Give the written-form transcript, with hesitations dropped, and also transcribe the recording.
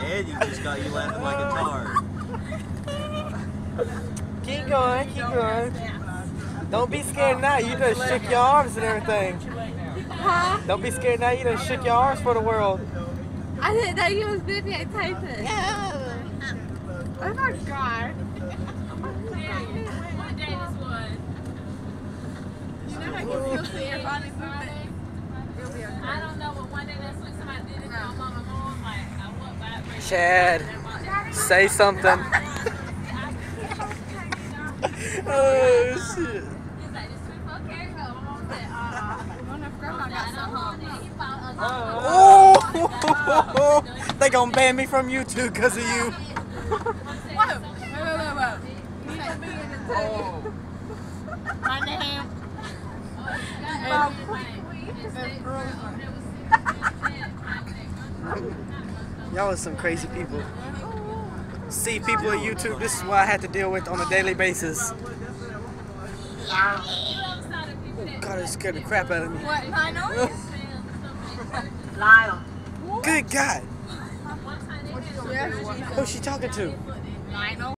And you just got you laughing like a tard. Keep going, keep going. Don't be scared now. You just shook your arms and everything. Huh? Don't be scared now. You just shook your arms for the world. I didn't know you was videotaping. Yeah. Oh my god. What day this was? You know I can still see your body movement. I don't know, but one day that's when somebody did it to my mom. My mom was like, I walked by it. Chad, say something. Oh shit. He's like, this 24 karat gold. My mom said, Wonder if grandma got some home. he found Oh! They gonna ban me from YouTube because of you. Whoa! Whoa. You need to be in the table. My name. Y'all are some crazy people. See people on YouTube, this is what I had to deal with on a daily basis. God, it scared the crap out of me. What, Lionel? Lyle. Good God. Yes, Who's she talking to? Lionel.